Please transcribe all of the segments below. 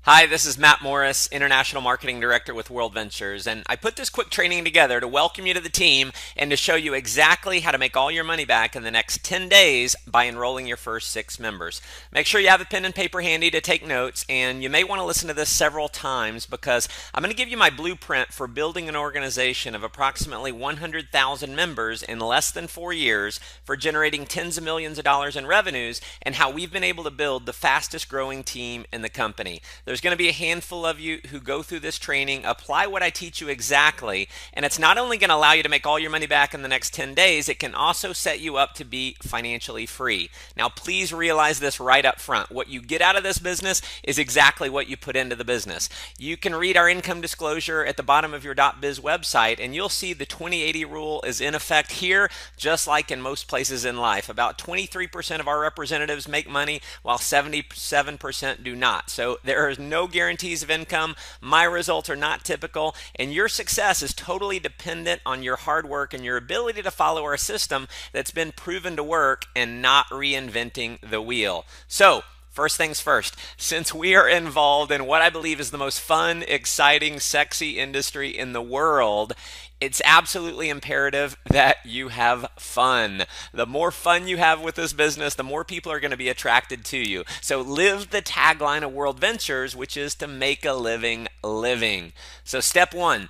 Hi, this is Matt Morris, International Marketing Director with Worldventures, and I put this quick training together to welcome you to the team and to show you exactly how to make all your money back in the next 10 days by enrolling your first 6 members. Make sure you have a pen and paper handy to take notes, and you may want to listen to this several times because I'm going to give you my blueprint for building an organization of approximately 100,000 members in less than 4 years for generating tens of millions of dollars in revenues and how we've been able to build the fastest growing team in the company. There's going to be a handful of you who go through this training, apply what I teach you exactly, and it's not only going to allow you to make all your money back in the next 10 days, it can also set you up to be financially free. Now, please realize this right up front. What you get out of this business is exactly what you put into the business. You can read our income disclosure at the bottom of your .biz website, and you'll see the 20/80 rule is in effect here, just like in most places in life. About 23% of our representatives make money, while 77% do not. So there is no guarantees of income. My results are not typical, and your success is totally dependent on your hard work and your ability to follow our system that's been proven to work and not reinventing the wheel. So, first things first, since we are involved in what I believe is the most fun, exciting, sexy industry in the world, it's absolutely imperative that you have fun. The more fun you have with this business, the more people are going to be attracted to you. So live the tagline of Worldventures, which is to make a living living. So step one.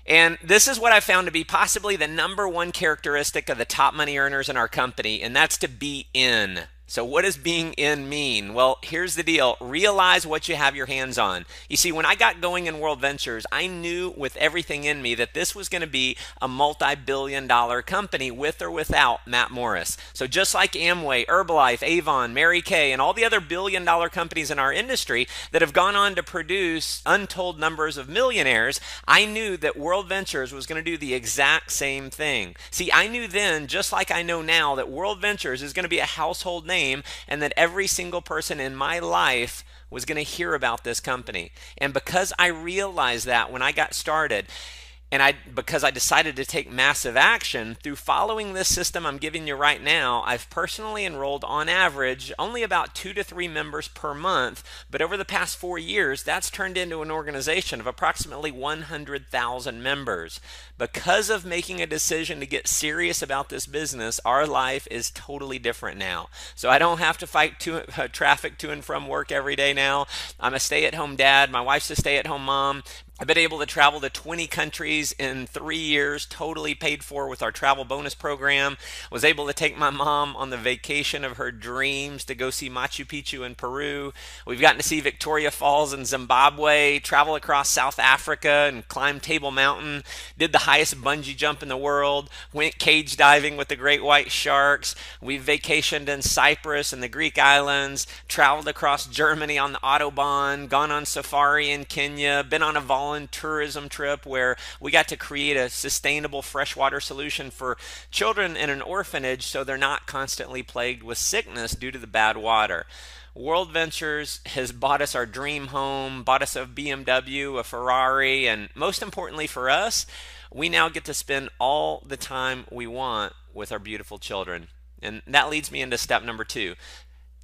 And this is what I found to be possibly the number one characteristic of the top money earners in our company, and that's to be in. So what does being in mean? Well, here's the deal. Realize what you have your hands on. You see, when I got going in Worldventures, I knew with everything in me that this was going to be a multi-billion-dollar company with or without Matt Morris. So just like Amway, Herbalife, Avon, Mary Kay, and all the other billion-dollar companies in our industry that have gone on to produce untold numbers of millionaires, I knew that Worldventures was going to do the exact same thing. See, I knew then, just like I know now, that Worldventures is going to be a household name, and that every single person in my life was going to hear about this company. And because I realized that when I got started, and because I decided to take massive action through following this system I'm giving you right now, I've personally enrolled on average only about 2 to 3 members per month, but over the past 4 years, that's turned into an organization of approximately 100,000 members. Because of making a decision to get serious about this business, our life is totally different now. So I don't have to fight traffic to and from work every day now. I'm a stay-at-home dad. My wife's a stay-at-home mom. I've been able to travel to 20 countries in 3 years, totally paid for with our travel bonus program. Was able to take my mom on the vacation of her dreams to go see Machu Picchu in Peru. We've gotten to see Victoria Falls in Zimbabwe, travel across South Africa and climb Table Mountain, did the highest bungee jump in the world, went cage diving with the great white sharks. We've vacationed in Cyprus and the Greek islands, traveled across Germany on the Autobahn, gone on safari in Kenya, been on a tourism trip where we got to create a sustainable freshwater solution for children in an orphanage so they're not constantly plagued with sickness due to the bad water. Worldventures has bought us our dream home, bought us a BMW, a Ferrari, and most importantly for us, we now get to spend all the time we want with our beautiful children. And that leads me into step number 2,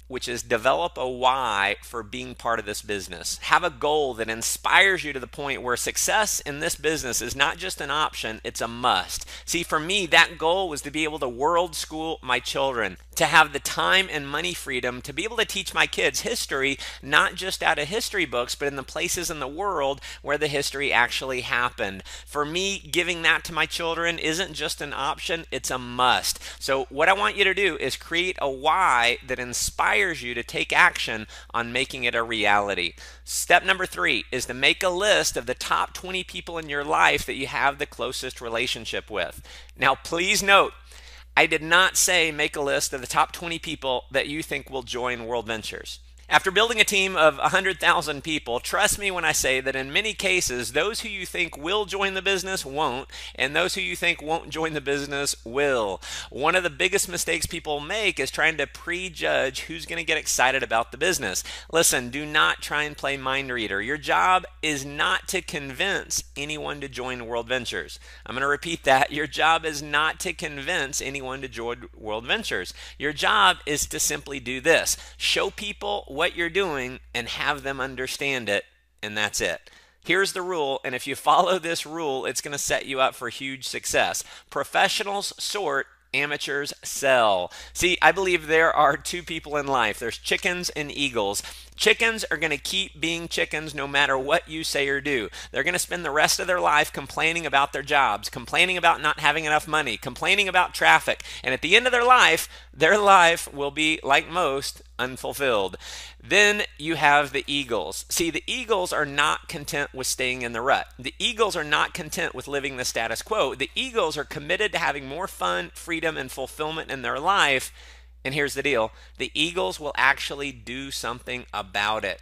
which is develop a why for being part of this business. Have a goal that inspires you to the point where success in this business is not just an option, it's a must. See, for me, that goal was to be able to world school my children, to have the time and money freedom to be able to teach my kids history, not just out of history books, but in the places in the world where the history actually happened. For me, giving that to my children isn't just an option, it's a must. So what I want you to do is create a why that inspires you to take action on making it a reality. Step number 3 is to make a list of the top 20 people in your life that you have the closest relationship with. Now, please note, I did not say make a list of the top 20 people that you think will join Worldventures. After building a team of 100,000 people, trust me when I say that in many cases, those who you think will join the business won't, and those who you think won't join the business will. One of the biggest mistakes people make is trying to prejudge who's going to get excited about the business. Listen, do not try and play mind reader. Your job is not to convince anyone to join Worldventures. I'm going to repeat that. Your job is not to convince anyone to join Worldventures. Your job is to simply do this. Show people what what you're doing and have them understand it, and that's it. Here's the rule, and if you follow this rule, it's going to set you up for huge success. Professionals sort, amateurs sell. See, I believe there are two people in life. There's chickens and eagles. Chickens are going to keep being chickens no matter what you say or do. They're going to spend the rest of their life complaining about their jobs, complaining about not having enough money, complaining about traffic. And at the end of their life will be, like most, unfulfilled. Then you have the eagles. See, the eagles are not content with staying in the rut. The eagles are not content with living the status quo. The eagles are committed to having more fun, freedom, and fulfillment in their life. And here's the deal. The eagles will actually do something about it.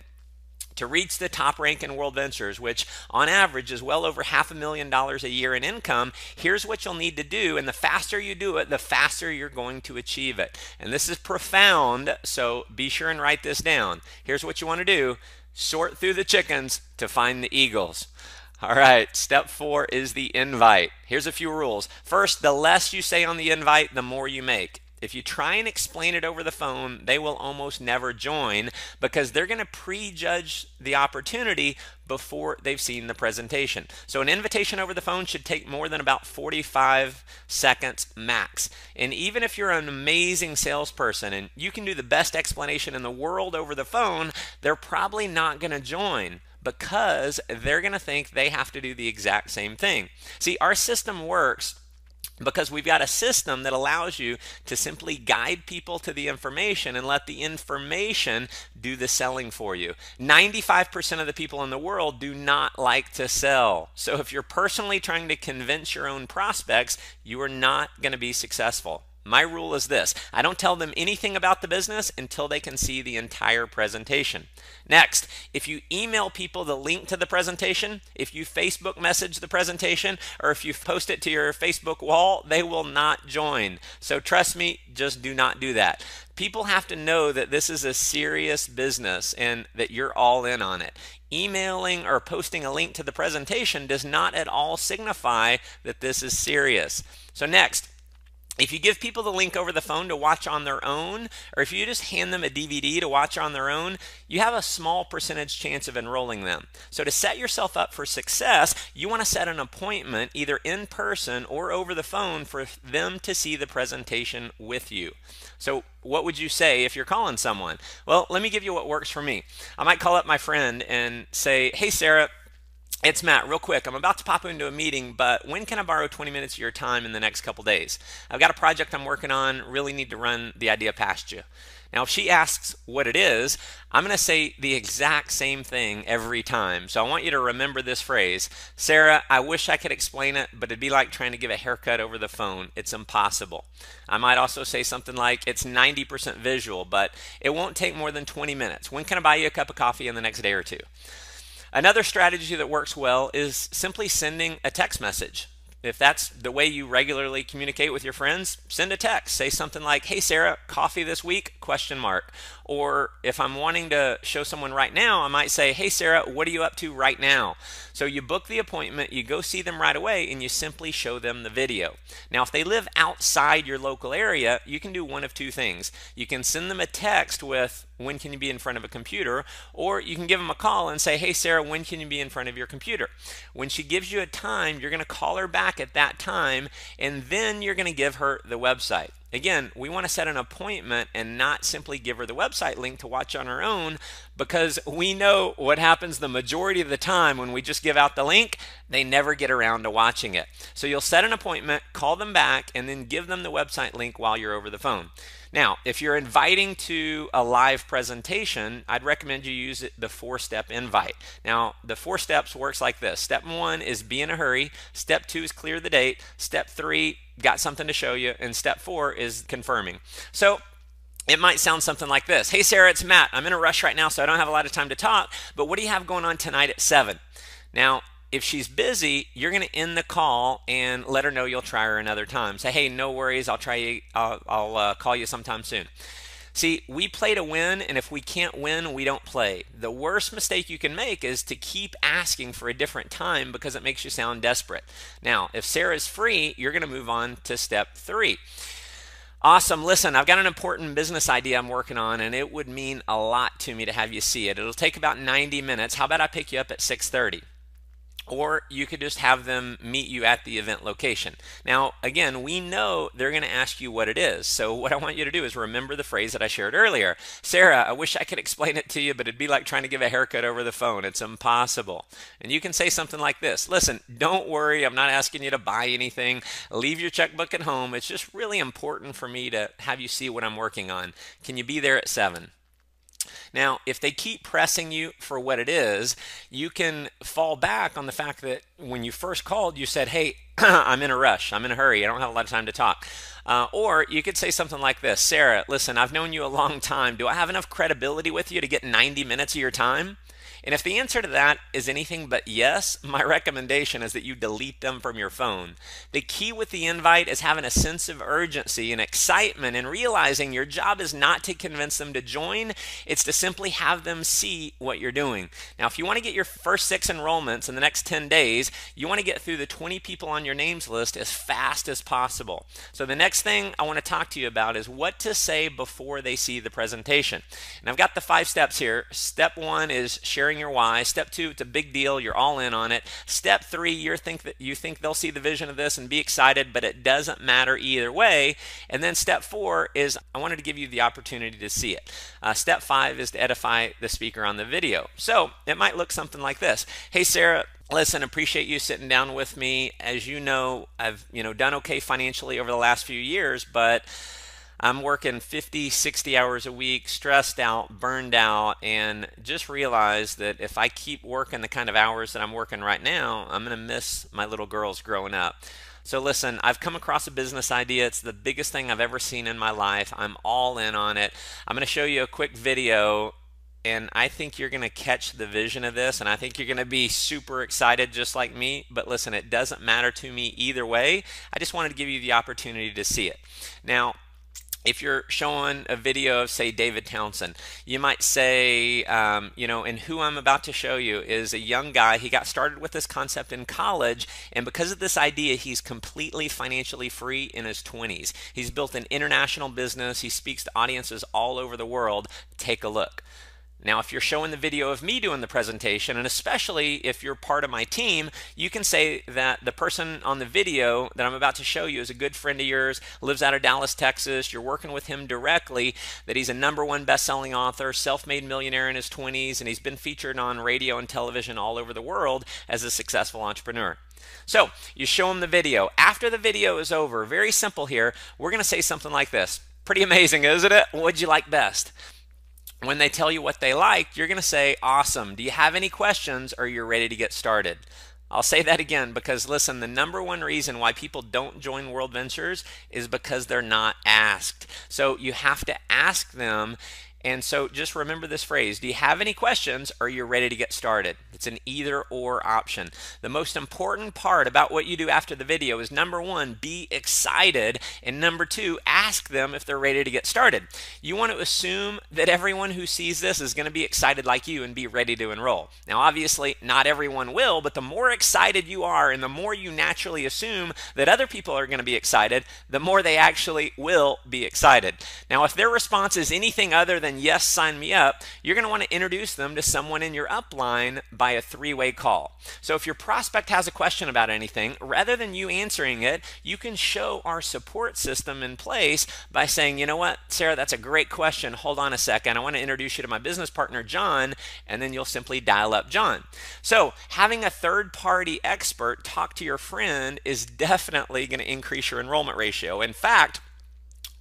To reach the top rank in Worldventures, which on average is well over $500,000 a year in income, here's what you'll need to do. And the faster you do it, the faster you're going to achieve it. And this is profound, so be sure and write this down. Here's what you want to do. Sort through the chickens to find the eagles. All right, step 4 is the invite. Here's a few rules. First, the less you say on the invite, the more you make. If you try and explain it over the phone, they will almost never join because they're going to prejudge the opportunity before they've seen the presentation. So an invitation over the phone should take more than about 45 seconds max. And even if you're an amazing salesperson and you can do the best explanation in the world over the phone, they're probably not going to join because they're going to think they have to do the exact same thing. See, our system works because we've got a system that allows you to simply guide people to the information and let the information do the selling for you. 95% of the people in the world do not like to sell. So if you're personally trying to convince your own prospects, you are not going to be successful. My rule is this: I don't tell them anything about the business until they can see the entire presentation. Next, if you email people the link to the presentation, if you Facebook message the presentation, or if you post it to your Facebook wall, they will not join. So trust me, just do not do that. People have to know that this is a serious business and that you're all in on it. Emailing or posting a link to the presentation does not at all signify that this is serious. So next, if you give people the link over the phone to watch on their own, or if you just hand them a DVD to watch on their own, you have a small percentage chance of enrolling them. So to set yourself up for success, you want to set an appointment either in person or over the phone for them to see the presentation with you. So what would you say if you're calling someone? Well, let me give you what works for me. I might call up my friend and say, "Hey, Sarah, it's Matt. Real quick, I'm about to pop into a meeting, but when can I borrow 20 minutes of your time in the next couple days? I've got a project I'm working on, really need to run the idea past you." Now, if she asks what it is, I'm going to say the exact same thing every time. So I want you to remember this phrase: "Sarah, I wish I could explain it, but it'd be like trying to give a haircut over the phone. It's impossible." I might also say something like, "It's 90% visual, but it won't take more than 20 minutes. When can I buy you a cup of coffee in the next day or two?" Another strategy that works well is simply sending a text message. If that's the way you regularly communicate with your friends, send a text. Say something like, "Hey Sarah, coffee this week?" ? Or if I'm wanting to show someone right now, I might say, "Hey Sarah, what are you up to right now?" So you book the appointment, you go see them right away, and you simply show them the video. Now, if they live outside your local area, you can do one of two things. You can send them a text with, "When can you be in front of a computer?" Or you can give them a call and say, "Hey Sarah, when can you be in front of your computer?" When she gives you a time, you're going to call her back at that time, and then you're going to give her the website. Again, we want to set an appointment and not simply give her the website link to watch on her own, because we know what happens the majority of the time when we just give out the link. They never get around to watching it. So you'll set an appointment, call them back, and then give them the website link while you're over the phone. Now, if you're inviting to a live presentation, I'd recommend you use the 4-step invite. Now, the 4 steps works like this. Step 1 is be in a hurry. Step 2 is clear the date. Step 3, got something to show you. And step 4 is confirming. So it might sound something like this: "Hey Sarah, it's Matt. I'm in a rush right now, so I don't have a lot of time to talk, but what do you have going on tonight at 7? Now, if she's busy, you're going to end the call and let her know you'll try her another time. Say, "Hey, no worries. I'll call you sometime soon." See, we play to win, and if we can't win, we don't play. The worst mistake you can make is to keep asking for a different time because it makes you sound desperate. Now, if Sarah's free, you're going to move on to step 3. Awesome. Listen, I've got an important business idea I'm working on, and it would mean a lot to me to have you see it. It'll take about 90 minutes. How about I pick you up at 6:30? Or you could just have them meet you at the event location. Now, again, we know they're going to ask you what it is. So what I want you to do is remember the phrase that I shared earlier. Sarah, I wish I could explain it to you, but it'd be like trying to give a haircut over the phone. It's impossible. And you can say something like this. Listen, don't worry. I'm not asking you to buy anything. Leave your checkbook at home. It's just really important for me to have you see what I'm working on. Can you be there at 7? Now, if they keep pressing you for what it is, you can fall back on the fact that when you first called, you said, hey, I'm in a rush. I'm in a hurry. I don't have a lot of time to talk. Or you could say something like this. Sarah, listen, I've known you a long time. Do I have enough credibility with you to get 90 minutes of your time? And if the answer to that is anything but yes, my recommendation is that you delete them from your phone. The key with the invite is having a sense of urgency and excitement and realizing your job is not to convince them to join, it's to simply have them see what you're doing. Now, if you want to get your first 6 enrollments in the next 10 days, you want to get through the 20 people on your names list as fast as possible. So the next thing I want to talk to you about is what to say before they see the presentation. And I've got the 5 steps here. Step 1 is sharing your why. Step 2, it's a big deal. You're all in on it. Step 3, you think they'll see the vision of this and be excited, but it doesn't matter either way. And then step 4 is I wanted to give you the opportunity to see it. Step 5 is to edify the speaker on the video. So it might look something like this. Hey, Sarah, listen, appreciate you sitting down with me. As you know, I've done okay financially over the last few years, but I'm working 50, 60 hours a week, stressed out, burned out, and just realized that if I keep working the kind of hours that I'm working right now, I'm going to miss my little girls growing up. So listen, I've come across a business idea. It's the biggest thing I've ever seen in my life. I'm all in on it. I'm going to show you a quick video, and I think you're going to catch the vision of this, and I think you're going to be super excited just like me. But listen, it doesn't matter to me either way. I just wanted to give you the opportunity to see it. Now, if you're showing a video of, say, David Townsend, you might say, and who I'm about to show you is a young guy. He got started with this concept in college, and because of this idea, he's completely financially free in his 20s. He's built an international business. He speaks to audiences all over the world. Take a look. Now, if you're showing the video of me doing the presentation, and especially if you're part of my team, you can say that the person on the video that I'm about to show you is a good friend of yours, lives out of Dallas, Texas. You're working with him directly, that he's a #1 best-selling author, self-made millionaire in his 20s, and he's been featured on radio and television all over the world as a successful entrepreneur. So you show him the video. After the video is over, very simple here, we're going to say something like this. Pretty amazing, isn't it? What'd you like best? When they tell you what they liked, you're going to say, awesome. Do you have any questions, or you're ready to get started? I'll say that again because, listen, the #1 reason why people don't join Worldventures is because they're not asked. So you have to ask them. And so just remember this phrase. Do you have any questions, or you're ready to get started? It's an either or option. The most important part about what you do after the video is #1, be excited, and #2, ask them if they're ready to get started. You want to assume that everyone who sees this is going to be excited like you and be ready to enroll. Now, obviously, not everyone will, but the more excited you are and the more you naturally assume that other people are going to be excited, the more they actually will be excited. Now, if their response is anything other than yes, sign me up, you're going to want to introduce them to someone in your upline by a 3-way call. So if your prospect has a question about anything, rather than you answering it, you can show our support system in place by saying, you know what, Sarah, that's a great question. Hold on a second. I want to introduce you to my business partner, John, and then you'll simply dial up John. So having a third-party expert talk to your friend is definitely going to increase your enrollment ratio. In fact,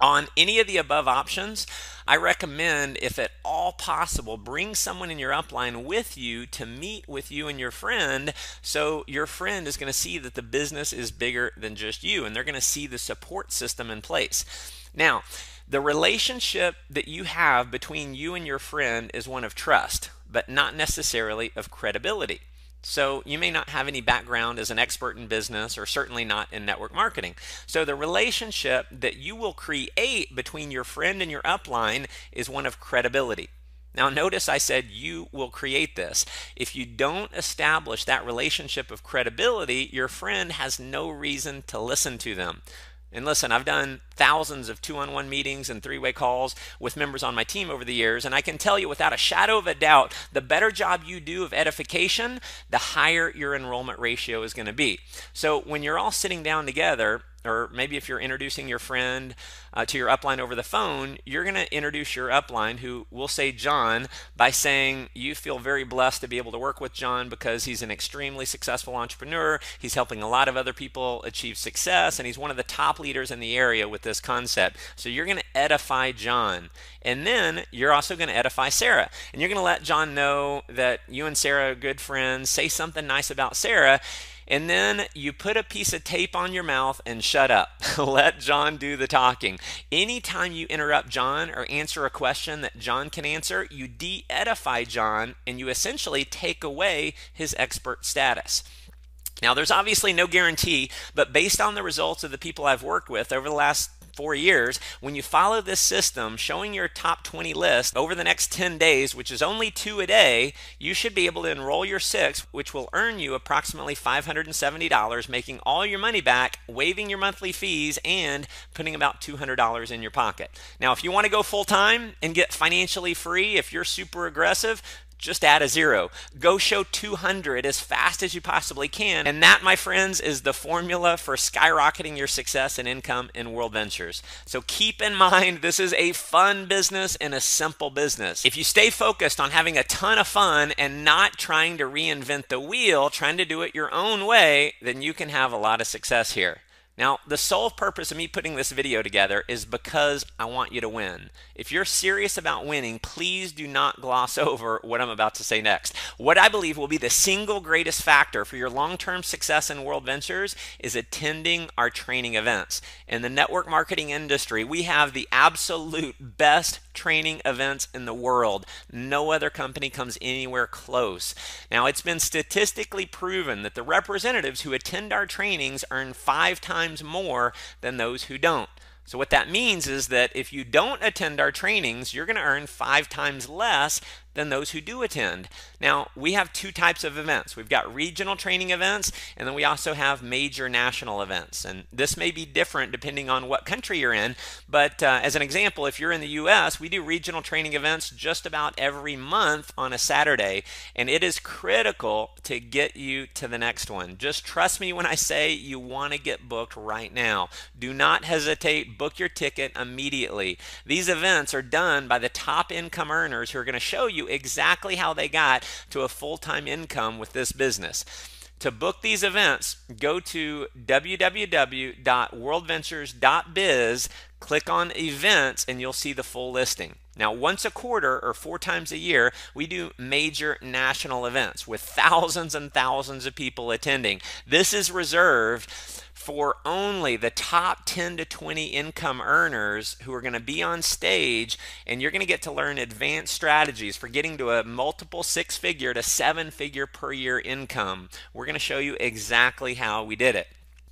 on any of the above options, I recommend, if at all possible, bring someone in your upline with you to meet with you and your friend, so your friend is going to see that the business is bigger than just you, and they're going to see the support system in place. Now, the relationship that you have between you and your friend is one of trust, but not necessarily of credibility. So you may not have any background as an expert in business, or certainly not in network marketing. So the relationship that you will create between your friend and your upline is one of credibility. Now notice I said you will create this. If you don't establish that relationship of credibility, your friend has no reason to listen to them. And listen, I've done thousands of two-on-one meetings and three-way calls with members on my team over the years, and I can tell you without a shadow of a doubt, the better job you do of edification, the higher your enrollment ratio is going to be. So when you're all sitting down together, or maybe if you're introducing your friend to your upline over the phone, you're going to introduce your upline, who will say John, by saying you feel very blessed to be able to work with John because he's an extremely successful entrepreneur. He's helping a lot of other people achieve success, and he's one of the top leaders in the area with this concept. So you're going to edify John. And then you're also going to edify Sarah. And you're going to let John know that you and Sarah are good friends. Say something nice about Sarah. And then you put a piece of tape on your mouth and shut up. Let John do the talking. Anytime you interrupt John or answer a question that John can answer, you de-edify John and you essentially take away his expert status. Now, there's obviously no guarantee, but based on the results of the people I've worked with over the last 4 years, when you follow this system, showing your top 20 list over the next 10 days, which is only 2 a day, you should be able to enroll your 6, which will earn you approximately $570, making all your money back, waiving your monthly fees, and putting about $200 in your pocket. Now, if you want to go full time and get financially free, if you're super aggressive, just add a 0. Go show 200 as fast as you possibly can. And that, my friends, is the formula for skyrocketing your success and income in Worldventures. So keep in mind, this is a fun business and a simple business. If you stay focused on having a ton of fun and not trying to reinvent the wheel, trying to do it your own way, then you can have a lot of success here. Now, the sole purpose of me putting this video together is because I want you to win. If you're serious about winning, please do not gloss over what I'm about to say next. What I believe will be the single greatest factor for your long-term success in Worldventures is attending our training events. In the network marketing industry, we have the absolute best training events in the world. No other company comes anywhere close. Now, it's been statistically proven that the representatives who attend our trainings earn 5 times more than those who don't. So what that means is that if you don't attend our trainings, you're going to earn 5 times less than those who do attend. Now, we have 2 types of events. We've got regional training events, and then we also have major national events. And this may be different depending on what country you're in, but as an example, if you're in the US, we do regional training events just about every month on a Saturday, and it is critical to get you to the next one. Just trust me when I say you want to get booked right now. Do not hesitate. Book your ticket immediately. These events are done by the top income earners who are going to show you exactly how they got to a full-time income with this business. To book these events, go to www.worldventures.biz, click on events, and you'll see the full listing. Now, once a quarter or 4 times a year, we do major national events with thousands and thousands of people attending. This is reserved for only the top 10 to 20 income earners who are going to be on stage, and you're going to get to learn advanced strategies for getting to a multiple 6-figure to 7-figure per year income. We're going to show you exactly how we did it.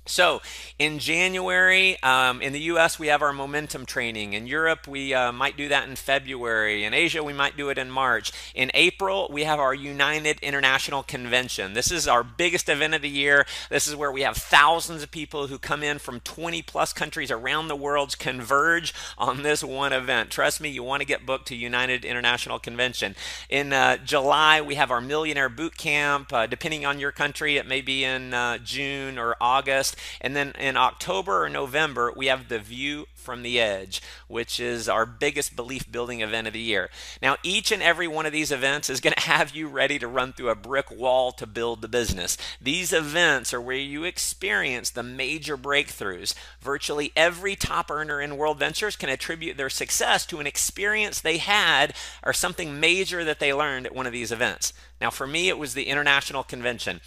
So in January, in the US, we have our momentum training. In Europe, we might do that in February. In Asia, we might do it in March. In April, we have our United International Convention. This is our biggest event of the year. This is where we have thousands of people who come in from 20 plus countries around the world converge on this one event. Trust me, you want to get booked to United International Convention. In July, we have our Millionaire Boot Camp. Depending on your country, it may be in June or August. And then in October or November, we have the View from the Edge, which is our biggest belief building event of the year. Now, each and every one of these events is going to have you ready to run through a brick wall to build the business. These events are where you experience the major breakthroughs. Virtually every top earner in Worldventures can attribute their success to an experience they had or something major that they learned at one of these events. Now, for me, it was the International Convention.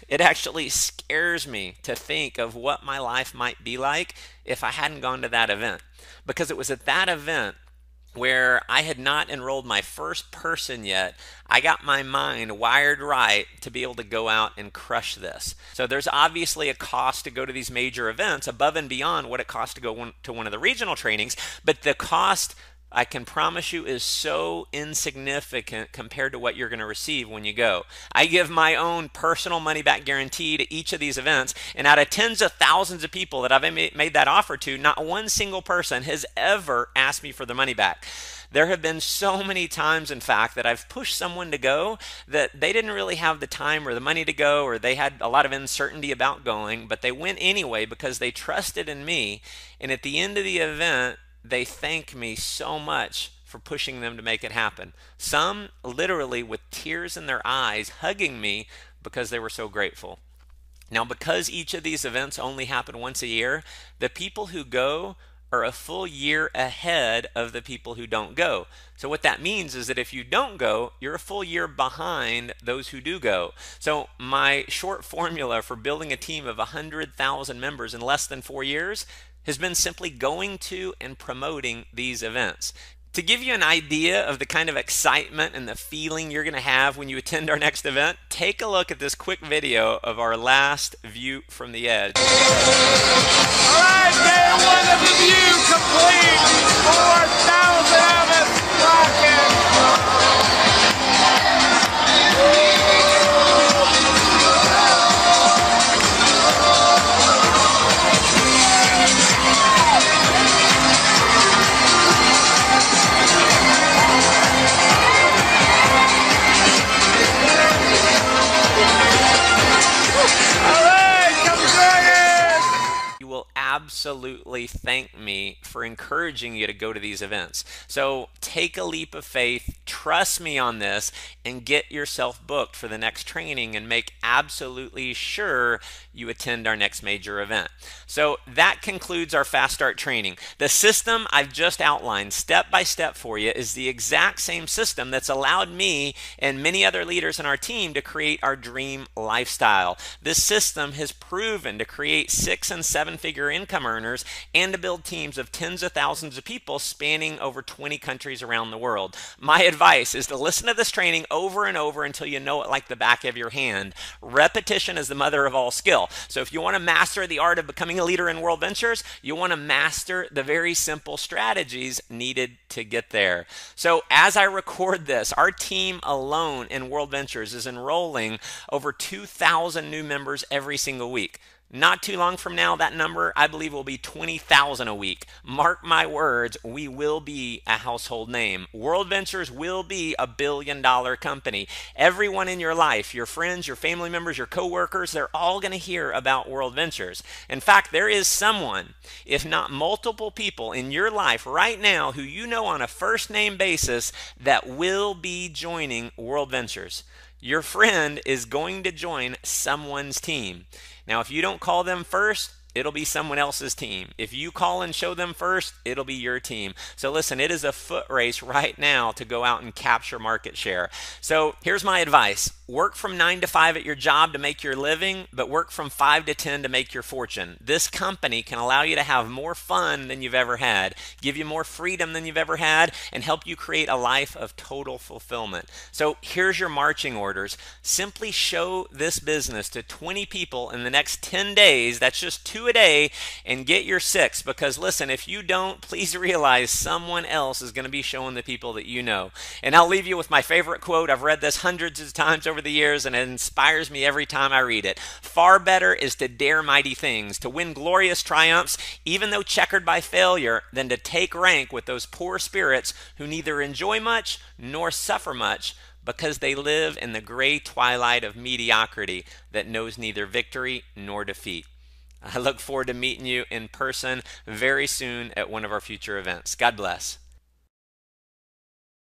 It actually scares me to think of what my life might be like if I hadn't gone to that event, because it was at that event where I had not enrolled my first person yet. I got my mind wired right to be able to go out and crush this. So there's obviously a cost to go to these major events above and beyond what it costs to go to one of the regional trainings, but the cost I can promise you is so insignificant compared to what you're going to receive when you go. I give my own personal money back guarantee to each of these events, and out of tens of thousands of people that I've made that offer to, not one single person has ever asked me for the money back. There have been so many times, in fact, that I've pushed someone to go that they didn't really have the time or the money to go, or they had a lot of uncertainty about going, but they went anyway because they trusted in me. And at the end of the event, they thank me so much for pushing them to make it happen. Some literally with tears in their eyes hugging me because they were so grateful. Now, because each of these events only happen once a year, the people who go are a full year ahead of the people who don't go. So what that means is that if you don't go, you're a full year behind those who do go. So my short formula for building a team of 100,000 members in less than 4 years has been simply going to and promoting these events. To give you an idea of the kind of excitement and the feeling you're going to have when you attend our next event, take a look at this quick video of our last view from the edge. All right, day one of the view complete. 4,000 of us rocking. Absolutely thank me for encouraging you to go to these events. So take a leap of faith, trust me on this, and get yourself booked for the next training and make absolutely sure you attend our next major event. So that concludes our Fast Start training. The system I've just outlined step by step for you is the exact same system that's allowed me and many other leaders in our team to create our dream lifestyle. This system has proven to create 6- and 7-figure income earners and to build teams of tens of thousands of people spanning over 20 countries around the world. My advice is to listen to this training over and over until you know it like the back of your hand. Repetition is the mother of all skill. So if you want to master the art of becoming a leader in Worldventures, you want to master the very simple strategies needed to get there. So as I record this, our team alone in Worldventures is enrolling over 2,000 new members every single week. Not too long from now, that number, I believe, will be 20,000 a week. Mark my words, we will be a household name. Worldventures will be a billion-dollar company. Everyone in your life, your friends, your family members, your coworkers, they're all going to hear about Worldventures. In fact, there is someone, if not multiple people in your life right now who you know on a first-name basis that will be joining Worldventures. Your friend is going to join someone's team. Now, if you don't call them first, it'll be someone else's team. If you call and show them first, it'll be your team. So listen, it is a foot race right now to go out and capture market share. So here's my advice. Work from 9 to 5 at your job to make your living, but work from 5 to 10 to make your fortune. This company can allow you to have more fun than you've ever had, give you more freedom than you've ever had, and help you create a life of total fulfillment. So here's your marching orders. Simply show this business to 20 people in the next 10 days. That's just 2 a day, and get your 6, because listen, if you don't, please realize someone else is going to be showing the people that you know. And I'll leave you with my favorite quote. I've read this hundreds of times over the years, and it inspires me every time I read it. Far better is to dare mighty things, to win glorious triumphs, even though checkered by failure, than to take rank with those poor spirits who neither enjoy much nor suffer much, because they live in the gray twilight of mediocrity that knows neither victory nor defeat. I look forward to meeting you in person very soon at one of our future events. God bless.